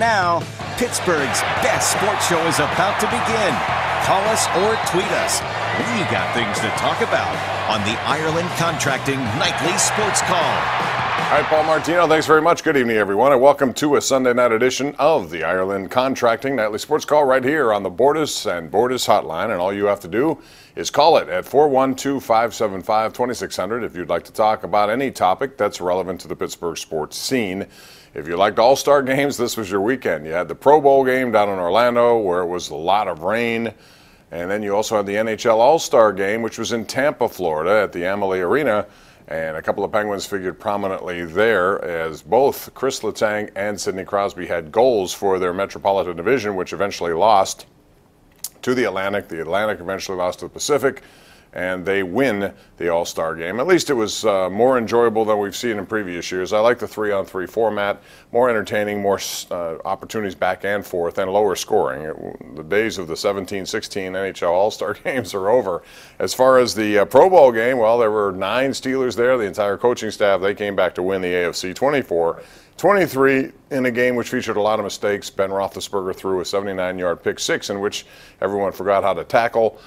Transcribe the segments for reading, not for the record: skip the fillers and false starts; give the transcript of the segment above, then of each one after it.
now, Pittsburgh's best sports show is about to begin. Call us or tweet us. We got things to talk about on the Ireland Contracting Nightly Sports Call. All right, Paul Martino, thanks very much. Good evening, everyone, and welcome to a Sunday night edition of the Ireland Contracting Nightly Sports Call right here on the Bordas and Bordas Hotline. And all you have to do is call it at 412-575-2600 if you'd like to talk about any topic that's relevant to the Pittsburgh sports scene. If you liked All-Star games, this was your weekend. You had the Pro Bowl game down in Orlando where it was a lot of rain. And then you also had the NHL All-Star game, which was in Tampa, Florida at the Amalie Arena. And a couple of Penguins figured prominently there as both Chris Letang and Sidney Crosby had goals for their Metropolitan Division, which eventually lost to the Atlantic. The Atlantic eventually lost to the Pacific, and they win the All-Star game. At least it was more enjoyable than we've seen in previous years. I like the 3-on-3 format, more entertaining, more opportunities back and forth, and lower scoring. The days of the 17-16 NHL All-Star games are over. As far as the Pro Bowl game, well, there were 9 Steelers there. The entire coaching staff, they came back to win the AFC 24-23 in a game which featured a lot of mistakes. Ben Roethlisberger threw a 79-yard pick six in which everyone forgot how to tackle.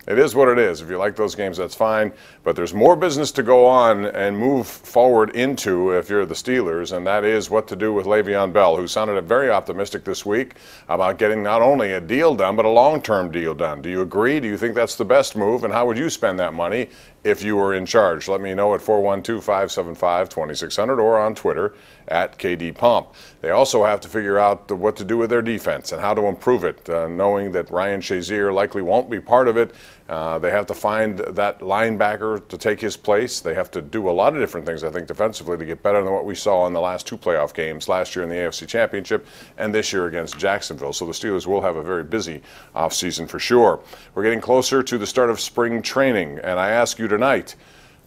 It is what it is. If you like those games, that's fine. But there's more business to go on and move forward into if you're the Steelers, and that is what to do with Le'Veon Bell, who sounded very optimistic this week about getting not only a deal done, but a long-term deal done. Do you agree? Do you think that's the best move? And how would you spend that money if you were in charge? Let me know at 412-575-2600 or on Twitter at KDPomp. They also have to figure out what to do with their defense and how to improve it, knowing that Ryan Shazier likely won't be part of it. They have to find that linebacker to take his place. They have to do a lot of different things, I think, defensively to get better than what we saw in the last 2 playoff games, last year in the AFC Championship and this year against Jacksonville. So the Steelers will have a very busy offseason for sure. We're getting closer to the start of spring training, and I ask you tonight,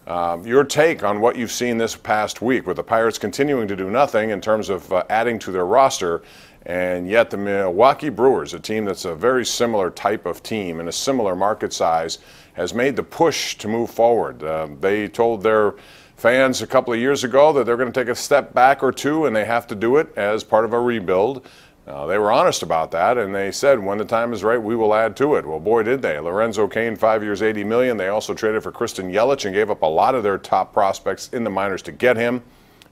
your take on what you've seen this past week with the Pirates continuing to do nothing in terms of adding to their roster, and yet the Milwaukee Brewers, a team that's a very similar type of team and a similar market size, has made the push to move forward. They told their fans a couple of years ago that they're going to take a step back or two, and they have to do it as part of a rebuild. They were honest about that, and they said when the time is right, we will add to it. Well, boy, did they. Lorenzo Cain, 5 years, $80 million. They also traded for Christian Yelich and gave up a lot of their top prospects in the minors to get him.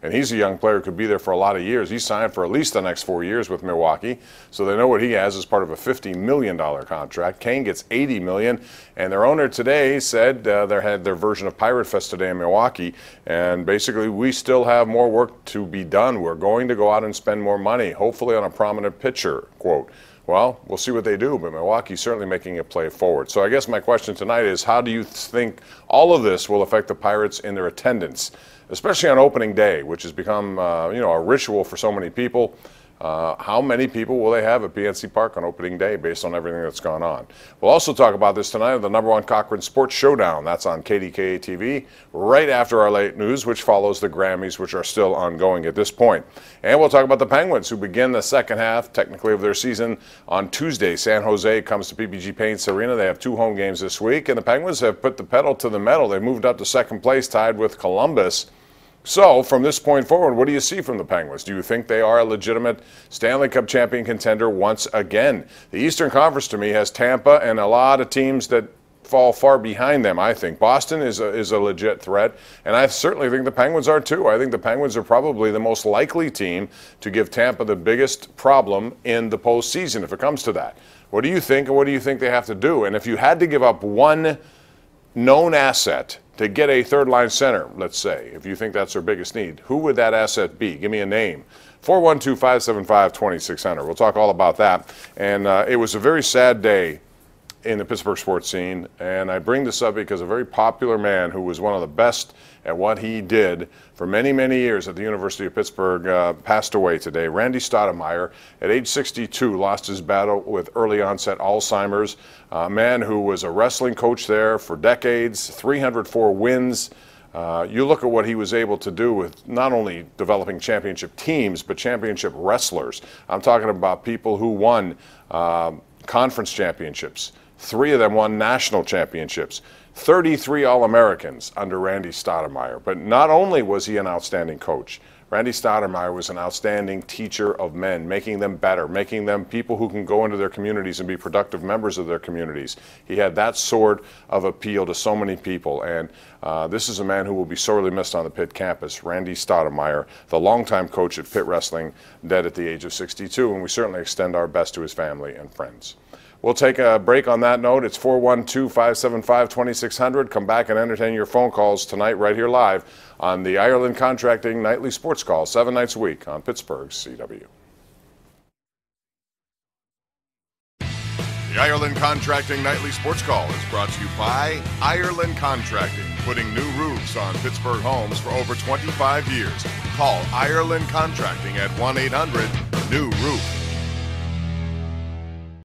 And he's a young player who could be there for a lot of years. He signed for at least the next 4 years with Milwaukee, so they know what he has as part of a $50 million contract. Cain gets $80 million, and their owner today said they had their version of Pirate Fest today in Milwaukee, and basically we still have more work to be done. We're going to go out and spend more money, hopefully on a prominent pitcher, quote. Well, we'll see what they do, but Milwaukee's certainly making a play forward. So I guess my question tonight is, how do you think all of this will affect the Pirates in their attendance, especially on opening day, which has become a ritual for so many people? How many people will they have at PNC Park on opening day based on everything that's gone on? We'll also talk about this tonight on the #1 Cochrane Sports Showdown. That's on KDKA TV right after our late news, which follows the Grammys, which are still ongoing at this point. And we'll talk about the Penguins, who begin the second half, technically, of their season on Tuesday. San Jose comes to PPG Paints Arena. They have 2 home games this week, and the Penguins have put the pedal to the metal. They moved up to second place, tied with Columbus. So, from this point forward, what do you see from the Penguins? Do you think they are a legitimate Stanley Cup champion contender once again? The Eastern Conference, to me, has Tampa and a lot of teams that fall far behind them, I think. Boston is a legit threat, and I certainly think the Penguins are too. I think the Penguins are probably the most likely team to give Tampa the biggest problem in the postseason if it comes to that. What do you think, and what do you think they have to do? And if you had to give up one known asset to get a third-line center, let's say, if you think that's their biggest need, who would that asset be? Give me a name. 412-575-2600. We'll talk all about that. And it was a very sad day in the Pittsburgh sports scene, and I bring this up because a very popular man who was one of the best at what he did for many, many years at the University of Pittsburgh passed away today. Randy Stoudemire, at age 62, lost his battle with early onset Alzheimer's. A man who was a wrestling coach there for decades, 304 wins. You look at what he was able to do with not only developing championship teams, but championship wrestlers. I'm talking about people who won conference championships. 3 of them won national championships. 33 All-Americans under Randy Stoudemire. But not only was he an outstanding coach, Randy Stoudemire was an outstanding teacher of men, making them better, making them people who can go into their communities and be productive members of their communities. He had that sort of appeal to so many people, and this is a man who will be sorely missed on the Pitt campus, Randy Stoudemire, the longtime coach at Pitt Wrestling, dead at the age of 62, and we certainly extend our best to his family and friends. We'll take a break on that note. It's 412-575-2600. Come back and entertain your phone calls tonight right here live on the Ireland Contracting Nightly Sports Call, 7 nights a week on Pittsburgh's CW. The Ireland Contracting Nightly Sports Call is brought to you by Ireland Contracting, putting new roofs on Pittsburgh homes for over 25 years. Call Ireland Contracting at 1-800-NEW-ROOF.